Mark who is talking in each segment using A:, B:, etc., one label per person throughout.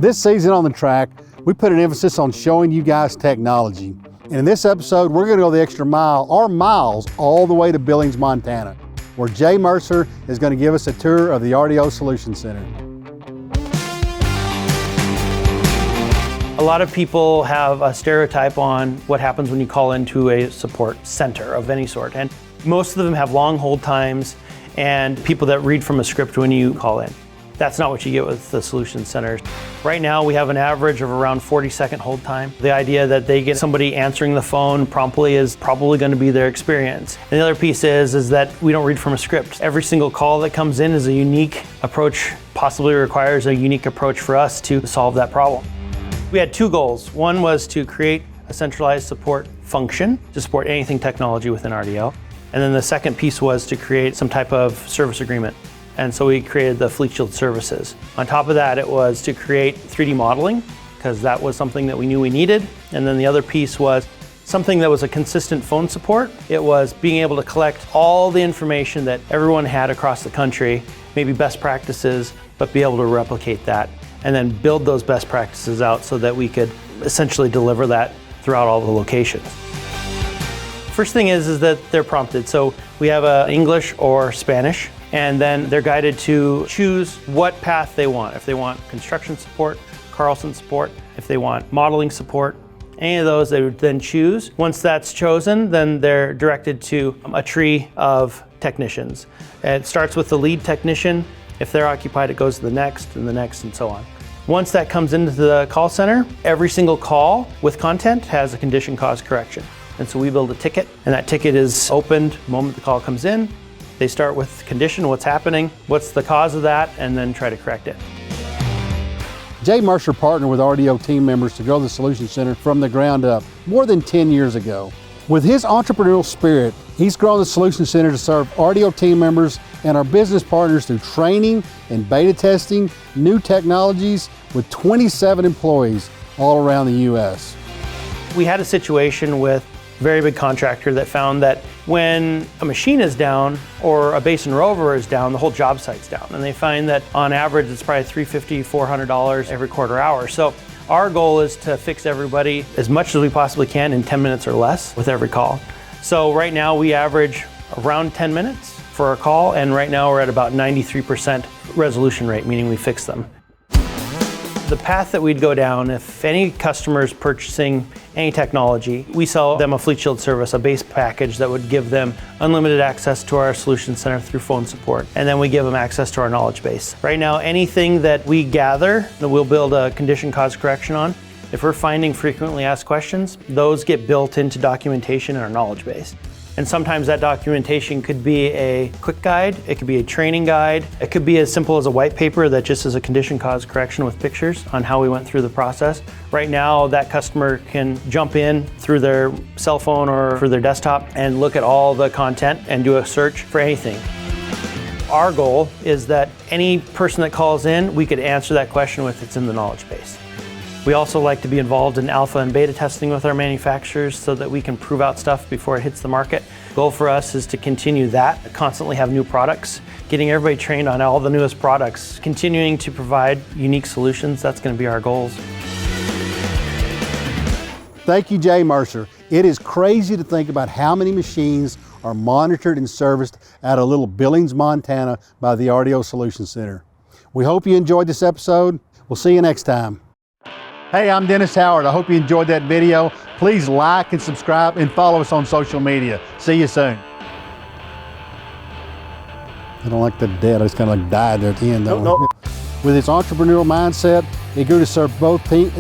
A: This season on the track, we put an emphasis on showing you guys technology. And in this episode, we're going to go the extra mile, or miles, all the way to Billings, Montana, where Jay Mercer is going to give us a tour of the RDO Solution Center.
B: A lot of people have a stereotype on what happens when you call into a support center of any sort. And most of them have long hold times and people that read from a script when you call in. That's not what you get with the Solution Center. Right now we have an average of around 40-second hold time. The idea that they get somebody answering the phone promptly is probably going to be their experience. And the other piece is that we don't read from a script. Every single call that comes in is a unique approach, possibly requires a unique approach for us to solve that problem. We had two goals. One was to create a centralized support function to support anything technology within RDO. And then the second piece was to create some type of service agreement. And so we created the Fleet Shield services. On top of that, it was to create 3D modeling, because that was something that we knew we needed. And then the other piece was something that was a consistent phone support. It was being able to collect all the information that everyone had across the country, maybe best practices, but be able to replicate that and then build those best practices out so that we could essentially deliver that throughout all the locations. First thing is that they're prompted. So we have English or Spanish, and then they're guided to choose what path they want. If they want construction support, Carlson support, if they want modeling support, any of those they would then choose. Once that's chosen, then they're directed to a tree of technicians. It starts with the lead technician. If they're occupied, it goes to the next and so on. Once that comes into the call center, every single call with content has a condition cause correction. And so we build a ticket, and that ticket is opened the moment the call comes in. They start with condition, what's happening, what's the cause of that, and then try to correct it.
A: Jay Mercer partnered with RDO team members to grow the Solution Center from the ground up more than 10 years ago. With his entrepreneurial spirit, he's grown the Solution Center to serve RDO team members and our business partners through training and beta testing new technologies with 27 employees all around the U.S.
B: We had a situation with a very big contractor that found that when a machine is down or a basin rover is down, the whole job site's down. And they find that on average, it's probably $350, $400 every quarter hour. So our goal is to fix everybody as much as we possibly can in 10 minutes or less with every call. So right now we average around 10 minutes for a call, and right now we're at about 93% resolution rate, meaning we fix them. The path that we'd go down, if any customer's purchasing any technology, we sell them a Fleet Shield service, a base package that would give them unlimited access to our Solution Center through phone support, and then we give them access to our knowledge base. Right now, anything that we gather that we'll build a condition cause correction on, if we're finding frequently asked questions, those get built into documentation in our knowledge base. And sometimes that documentation could be a quick guide, it could be a training guide, it could be as simple as a white paper that just is a condition cause correction with pictures on how we went through the process. Right now, that customer can jump in through their cell phone or through their desktop and look at all the content and do a search for anything. Our goal is that any person that calls in, we could answer that question with it's in the knowledge base. We also like to be involved in alpha and beta testing with our manufacturers so that we can prove out stuff before it hits the market. The goal for us is to continue that, constantly have new products, getting everybody trained on all the newest products, continuing to provide unique solutions. That's going to be our goals.
A: Thank you, Jay Mercer. It is crazy to think about how many machines are monitored and serviced out of little Billings, Montana by the RDO Solution Center. We hope you enjoyed this episode. We'll see you next time. Hey, I'm Dennis Howard. I hope you enjoyed that video. Please like and subscribe and follow us on social media. See you soon. I don't like the dead. I just kind of like died there at the end. Nope. With its entrepreneurial mindset, it grew to serve both teams.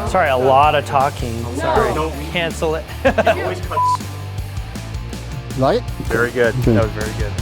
B: Sorry, a lot of talking. Sorry. No. Cancel it.
A: Like it?
C: Very good. That was very good.